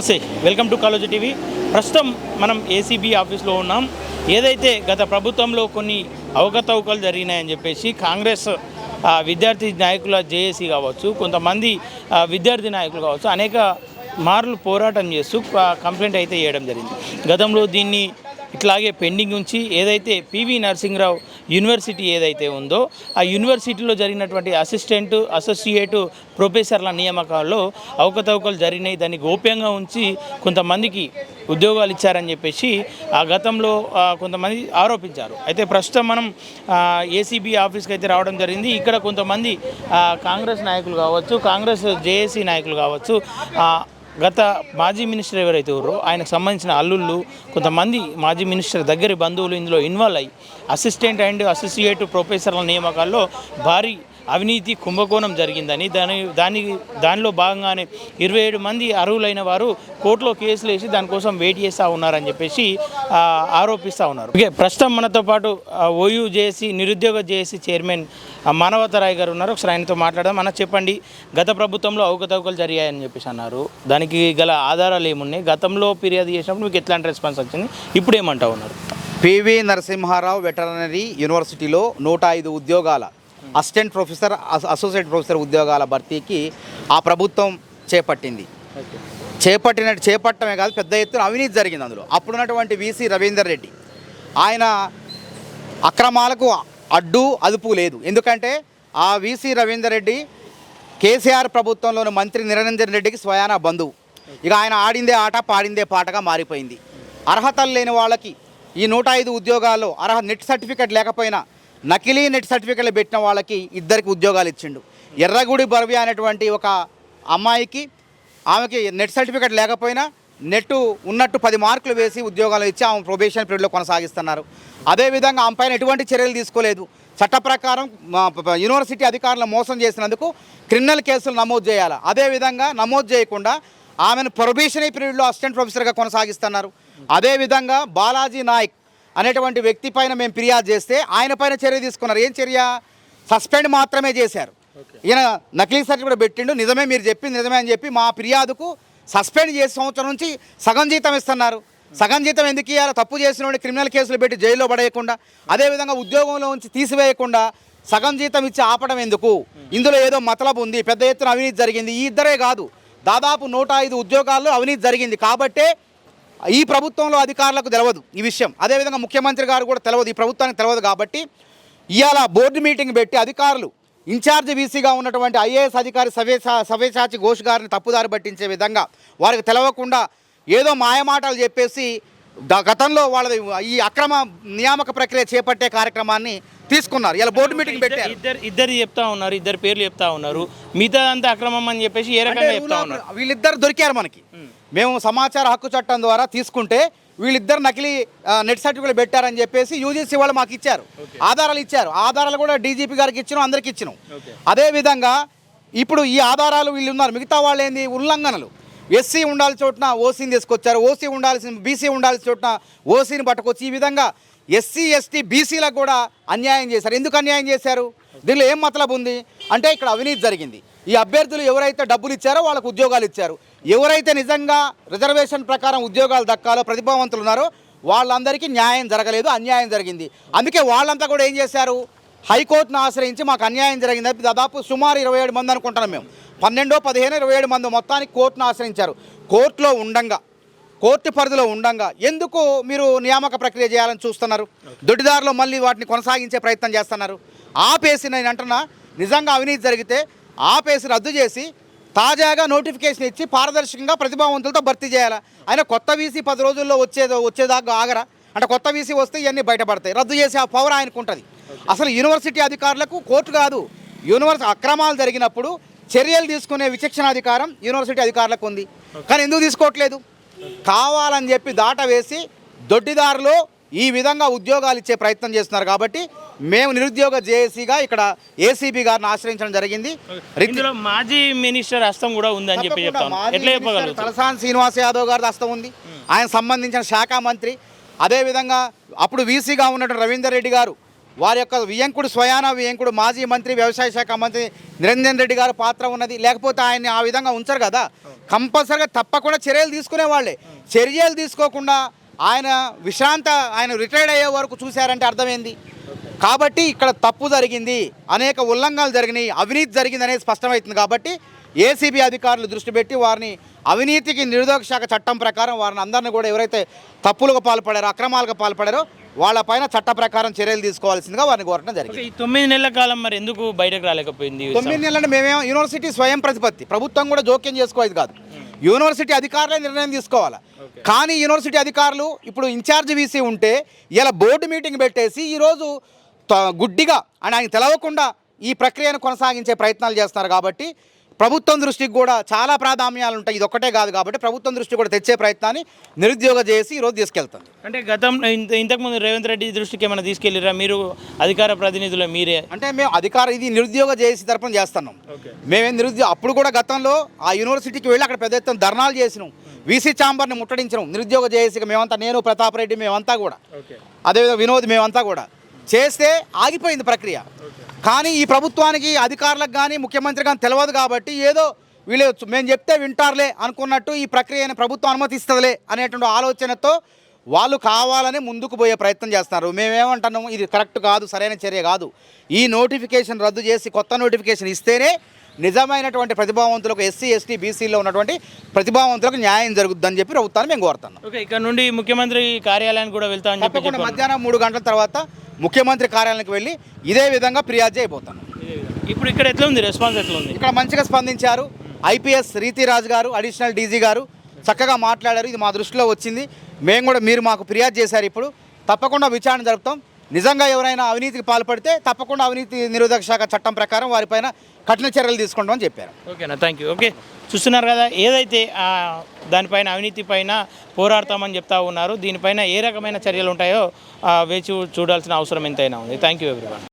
నమస్తే, welcome to college TV. ప్రస్తుతం మనం ఏసీబీ ఆఫీస్లో ఉన్నాం. ఏదైతే గత ప్రభుత్వంలో కొన్ని అవకతవకలు జరిగినాయని చెప్పేసి కాంగ్రెస్ విద్యార్థి నాయకుల జేఏసీ కావచ్చు, కొంతమంది విద్యార్థి నాయకులు కావచ్చు, అనేక మార్లు పోరాటం చేస్తూ కంప్లైంట్ అయితే చేయడం జరిగింది. గతంలో దీన్ని ఇట్లాగే పెండింగ్ ఉంచి ఏదైతే పివి నరసింహరావు యూనివర్సిటీ ఏదైతే ఉందో ఆ యూనివర్సిటీలో జరిగినటువంటి అసోసియేట్ ప్రొఫెసర్ల నియామకాల్లో అవకతవకలు జరిగినాయి, దాన్ని గోప్యంగా ఉంచి కొంతమందికి ఉద్యోగాలు ఇచ్చారని చెప్పేసి ఆ గతంలో కొంతమంది ఆరోపించారు. అయితే ప్రస్తుతం మనం ఏసీబీ ఆఫీస్కి అయితే రావడం జరిగింది. ఇక్కడ కొంతమంది కాంగ్రెస్ నాయకులు కావచ్చు, కాంగ్రెస్ జేఏసీ నాయకులు కావచ్చు, గత మాజీ మినిస్టర్ ఎవరైతే ఉన్నారో ఆయనకు సంబంధించిన అల్లుళ్ళు, కొంతమంది మాజీ మినిస్టర్ దగ్గర బంధువులు ఇందులో ఇన్వాల్వ్ అయ్యి అసిస్టెంట్ అండ్ అసోసియేట్ ప్రొఫెసర్ల నియామకాల్లో భారీ అవినీతి కుంభకోణం జరిగిందని దానిలో భాగంగానే 27 మంది అర్హులైన వారు కోర్టులో కేసులు వేసి దానికోసం వెయిట్ చేస్తూ ఉన్నారని చెప్పేసి ఆరోపిస్తూ ఉన్నారు. ఓకే, ప్రస్తుతం మనతో పాటు ఓయూ జేఏసీ నిరుద్యోగ జేఏసీ చైర్మన్ మానవతరాయ్ గారు ఉన్నారు. ఒకసారి ఆయనతో మాట్లాడదాం. అన్న, చెప్పండి, గత ప్రభుత్వంలో అవకతవకలు జరిగాయని చెప్పేసి అన్నారు. దానికి గల ఆధారాలు ఏమున్నాయి? గతంలో ఫిర్యాదు చేసినప్పుడు మీకు ఎట్లాంటి రెస్పాన్స్ వచ్చింది? ఇప్పుడు ఏమంటా ఉన్నారు? పివి నరసింహారావు వెటరనరీ యూనివర్సిటీలో 105 ఉద్యోగాల అసిస్టెంట్ ప్రొఫెసర్, అసోసియేట్ ప్రొఫెసర్ ఉద్యోగాల భర్తీకి ఆ ప్రభుత్వం చేపట్టమే కాదు, పెద్ద ఎత్తున అవినీతి జరిగింది. అందులో అప్పుడున్నటువంటి వీసీ రవీందర్ రెడ్డి ఆయన అక్రమాలకు అడ్డు అదుపు లేదు. ఎందుకంటే ఆ వీసీ రవీందర్ రెడ్డి కేసీఆర్ ప్రభుత్వంలోని మంత్రి నిరంజన్ రెడ్డికి స్వయానా బంధువు. ఇక ఆయన ఆడిందే ఆట పాడిందే పాటగా మారిపోయింది. అర్హతలు లేని వాళ్ళకి ఈ 105 ఉద్యోగాల్లో నెట్ సర్టిఫికేట్ లేకపోయినా నకిలీ నెట్ సర్టిఫికేట్లు పెట్టిన వాళ్ళకి 2 ఉద్యోగాలు ఇచ్చిండు. ఎర్రగుడి బర్వి అనేటువంటి ఒక అమ్మాయికి, ఆమెకి నెట్ సర్టిఫికేట్ లేకపోయినా నెట్ ఉన్నట్టు 10 మార్కులు వేసి ఉద్యోగాలు ఇచ్చి ఆమె ప్రొబేషన్ పీరియడ్లో కొనసాగిస్తున్నారు. అదేవిధంగా ఆమె పైన ఎటువంటి చర్యలు తీసుకోలేదు. చట్ట ప్రకారం యూనివర్సిటీ అధికారులను మోసం చేసినందుకు క్రిమినల్ కేసులు నమోదు చేయాలి. అదేవిధంగా నమోదు చేయకుండా ఆమెను ప్రొబేషనరీ పీరియడ్లో అసిస్టెంట్ ప్రొఫెసర్గా కొనసాగిస్తున్నారు. అదేవిధంగా బాలాజీ నాయక్ అనేటువంటి వ్యక్తి పైన మేము ఫిర్యాదు చేస్తే ఆయన పైన చర్య తీసుకున్నారు. ఏం చర్య? సస్పెండ్ మాత్రమే చేశారు. ఈయన నకిలీ సర్టిఫికేట్ పెట్టిండు, నిజమే, మీరు చెప్పింది నిజమే అని చెప్పి మా ఫిర్యాదుకు సస్పెండ్ చేసి సంవత్సరం నుంచి సగం జీతం ఇస్తున్నారు. సగం జీతం ఎందుకు ఇవ్వాలి? తప్పు చేసిన వాడిని క్రిమినల్ కేసులు పెట్టి జైల్లో పడేయకుండా, అదేవిధంగా ఉద్యోగంలో ఉంచి తీసివేయకుండా సగం జీతం ఇచ్చి ఆపడం ఎందుకు? ఇందులో ఏదో మతలబు ఉంది, పెద్ద ఎత్తున అవినీతి జరిగింది. ఈ ఇద్దరే కాదు, దాదాపు 105 ఉద్యోగాల్లో అవినీతి జరిగింది. కాబట్టే ఈ ప్రభుత్వంలో అధికారులకు తెలియదు ఈ విషయం. అదేవిధంగా ముఖ్యమంత్రి గారు కూడా తెలియదు, ఈ ప్రభుత్వానికి తెలియదు. కాబట్టి ఇవాళ బోర్డు మీటింగ్ పెట్టి అధికారులు ఇన్ఛార్జ్ వీసీగా ఉన్నటువంటి ఐఏఎస్ అధికారి సవ్యసాచి ఘోష్ గారిని తప్పుదారి పట్టించే విధంగా వారికి తెలవకుండా ఏదో మాయమాటలు చెప్పేసి గతంలో వాళ్ళ ఈ అక్రమ నియామక ప్రక్రియ చేపట్టే కార్యక్రమాన్ని తీసుకున్నారు. ఇలా బోర్డు మీటింగ్ పెట్టారు. ఇద్దరు చెప్తా ఉన్నారు, ఇద్దరు పేర్లు చెప్తా ఉన్నారు. మిగతా అంతా అక్రమం అని చెప్పేసి ఏ రకంగా చెప్తా ఉన్నారు? వీళ్ళిద్దరు దొరికారు మనకి. మేము సమాచార హక్కు చట్టం ద్వారా తీసుకుంటే వీళ్ళిద్దరు నకిలీ నెట్ సర్టిఫికేట్ పెట్టారని చెప్పేసి యూజీసీ వాళ్ళు మాకు ఇచ్చారు, ఆధారాలు ఇచ్చారు. ఆధారాలు కూడా డీజీపీ గారికి ఇచ్చినాం, అందరికి ఇచ్చినాం. అదేవిధంగా ఇప్పుడు ఈ ఆధారాలు వీళ్ళు ఉన్నారు. మిగతా వాళ్ళు ఏంది? ఉల్లంఘనలు. ఎస్సీ ఉండాల్సిన చోటున ఓసీని తీసుకొచ్చారు, ఓసీ ఉండాల్సిన బీసీ ఉండాల్సిన చోటున ఓసీని పట్టుకొచ్చి ఈ విధంగా ఎస్సీ ఎస్టీ బీసీలకు కూడా అన్యాయం చేశారు. ఎందుకు అన్యాయం చేశారు? దీనిలో ఏం మతలబు ఉంది అంటే ఇక్కడ అవినీతి జరిగింది. ఈ అభ్యర్థులు ఎవరైతే డబ్బులు ఇచ్చారో వాళ్ళకు ఉద్యోగాలు ఇచ్చారు. ఎవరైతే నిజంగా రిజర్వేషన్ ప్రకారం ఉద్యోగాలు దక్కాలో ప్రతిభావంతులు ఉన్నారో వాళ్ళందరికీ న్యాయం జరగలేదు, అన్యాయం జరిగింది. అందుకే వాళ్ళంతా కూడా ఏం చేశారు? హైకోర్టును ఆశ్రయించి మాకు అన్యాయం జరిగింది. దాదాపు సుమారు 27 మంది అనుకుంటున్నాం మేము, 12, 15, 27 మంది మొత్తానికి కోర్టును ఆశ్రయించారు. కోర్టులో ఉండంగా, కోర్టు పరిధిలో ఉండంగా ఎందుకు మీరు నియామక ప్రక్రియ చేయాలని చూస్తున్నారు? దొడ్డిదారిలో మళ్ళీ వాటిని కొనసాగించే ప్రయత్నం చేస్తున్నారు. ఆపేసి నేను అంటున్నా, నిజంగా అవినీతి జరిగితే ఆపేసి రద్దు చేసి తాజాగా నోటిఫికేషన్ ఇచ్చి పారదర్శకంగా ప్రతిభావంతులతో భర్తీ చేయాలి. అయినా కొత్త వీసీ 10 రోజుల్లో వచ్చేదాకా ఆగరా? అంటే కొత్త వీసీ వస్తే ఇవన్నీ బయటపడతాయి. రద్దు చేసే ఆ పవర్ ఆయనకు ఉంటుంది. అసలు యూనివర్సిటీ అధికారులకు కోర్టు కాదు, యూనివర్సిటీ అక్రమాలు జరిగినప్పుడు చర్యలు తీసుకునే విచక్షణాధికారం యూనివర్సిటీ అధికారులకు ఉంది. కానీ ఎందుకు తీసుకోవట్లేదు? కావాలని చెప్పి దాట వేసి దొడ్డిదారులో ఈ విధంగా ఉద్యోగాలు ఇచ్చే ప్రయత్నం చేస్తున్నారు. కాబట్టి మేము నిరుద్యోగ జేఏసీగా ఇక్కడ ఏసీబీ గారిని ఆశ్రయించడం జరిగింది. మాజీ మినిస్టర్ హస్తం కూడా ఉంది అని చెప్పి చెప్తాను. తలసాని శ్రీనివాస్ యాదవ్ గారి హస్తం ఉంది, ఆయన సంబంధించిన శాఖ మంత్రి. అదేవిధంగా అప్పుడు వీసీగా ఉన్నటువంటి రవీందర్ రెడ్డి గారు వారి యొక్క వియంకుడు మాజీ మంత్రి వ్యవసాయ శాఖ మంత్రి నిరంజన్ రెడ్డి గారి పాత్ర ఉన్నది. లేకపోతే ఆయన్ని ఆ విధంగా ఉంచరు కదా. కంపల్సరిగా తప్పకుండా చర్యలు తీసుకునే వాళ్ళే. చర్యలు తీసుకోకుండా ఆయన రిటైర్డ్ అయ్యే వరకు చూశారంటే అర్థమైంది. కాబట్టి ఇక్కడ తప్పు జరిగింది, అనేక ఉల్లంఘనలు జరిగినాయి, అవినీతి జరిగింది అనేది స్పష్టమవుతుంది. కాబట్టి ఏసీబీ అధికారులు దృష్టి పెట్టి వారిని అవినీతికి నిరోధక శాఖ చట్టం ప్రకారం వారిని అందరినీ కూడా ఎవరైతే తప్పులకు పాల్పడారో, అక్రమాలకు పాల్పడారో వాళ్ళపైన చట్ట ప్రకారం చర్యలు తీసుకోవాల్సిందిగా వారిని కోరడం జరిగింది. ఈ 9 నెలల కాలం మరి ఎందుకు బయటకు రాలేకపోయింది? 9 నెలలు మేమేమో యూనివర్సిటీ స్వయం ప్రతిపత్తి, ప్రభుత్వం కూడా జోక్యం చేసుకోవాలి కాదు, యూనివర్సిటీ అధికారులే నిర్ణయం తీసుకోవాలి. కానీ యూనివర్సిటీ అధికారులు ఇప్పుడు ఇన్ఛార్జ్ వీసీ ఉంటే ఇలా బోర్డు మీటింగ్ పెట్టేసి ఈరోజు గుడ్డిగా అని ఆయనకు తెలవకుండా ఈ ప్రక్రియను కొనసాగించే ప్రయత్నాలు చేస్తున్నారు. కాబట్టి ప్రభుత్వం దృష్టికి కూడా చాలా ప్రాధాన్యాలు ఉంటాయి, ఇది ఒక్కటే కాదు. కాబట్టి ప్రభుత్వం దృష్టికి కూడా తెచ్చే ప్రయత్నాన్ని నిరుద్యోగ చేసి ఈరోజు తీసుకెళ్తుంది. అంటే ఇంతకుముందు రేవంత్ రెడ్డి దృష్టికి ఏమైనా తీసుకెళ్ళిరా మీరు? అధికార ప్రతినిధులు మీరే అంటే మేము ఇది నిరుద్యోగ చేసి తరపున చేస్తున్నాం. మేమేం అప్పుడు కూడా గతంలో ఆ యూనివర్సిటీకి వెళ్ళి అక్కడ పెద్ద ఎత్తున ధర్నాలు చేసినాం, వీసీ ఛాంబర్ని ముట్టడించినాం. నిరుద్యోగ చేసి మేమంతా, నేను ప్రతాప్ రెడ్డి మేమంతా కూడా, అదేవిధంగా వినోద్ మేమంతా కూడా చేస్తే ఆగిపోయింది ప్రక్రియ. కానీ ఈ ప్రభుత్వానికి అధికారులకు కానీ ముఖ్యమంత్రి కానీ తెలియదు. కాబట్టి ఏదో వీళ్ళు మేము చెప్తే వింటారులే అనుకున్నట్టు ఈ ప్రక్రియని ప్రభుత్వం అనుమతిస్తుందిలే అనేటువంటి ఆలోచనతో వాళ్ళు కావాలని ముందుకు పోయే ప్రయత్నం చేస్తున్నారు. మేమేమంటున్నాము, ఇది కరెక్ట్ కాదు, సరైన చర్య కాదు. ఈ నోటిఫికేషన్ రద్దు చేసి కొత్త నోటిఫికేషన్ ఇస్తేనే నిజమైనటువంటి ప్రతిభావంతులకు, ఎస్సీ ఎస్టీ బీసీలో ఉన్నటువంటి ప్రతిభావంతులకు న్యాయం జరుగుద్దని చెప్పి ప్రభుత్వాన్ని మేము కోరుతున్నాం. ఓకే, ఇక్కడ నుండి ముఖ్యమంత్రి కార్యాలయానికి కూడా వెళ్తామని చెప్పి తప్పకుండా మధ్యాహ్నం 3 గంటల తర్వాత ముఖ్యమంత్రి కార్యాలయానికి వెళ్ళి ఇదే విధంగా ఫిర్యాదు చేయబోతాను. ఇప్పుడు ఇక్కడ ఎట్లా ఉంది, రెస్పాన్స్ ఎట్లా ఉంది? ఇక్కడ మంచిగా స్పందించారు. ఐపీఎస్ రీతిరాజ్ గారు, అడిషనల్ డీజీ గారు చక్కగా మాట్లాడారు. ఇది మా దృష్టిలో వచ్చింది, మేము కూడా మీరు మాకు ఫిర్యాదు చేశారు, ఇప్పుడు తప్పకుండా విచారణ జరుపుతాం. నిజంగా ఎవరైనా అవినీతికి పాల్పడితే తప్పకుండా అవినీతి నిరోధక శాఖ చట్టం ప్రకారం వారిపైన కఠిన చర్యలు తీసుకుంటామని చెప్పారు. ఓకేనా, థ్యాంక్ యూ. ఓకే, చూస్తున్నారు కదా, ఏదైతే దానిపైన అవినీతి పైన పోరాడతామని చెప్తా ఉన్నారు. దీనిపైన ఏ రకమైన చర్యలు ఉంటాయో వేచి చూడాల్సిన అవసరం ఎంతైనా ఉంది. Thank you everyone.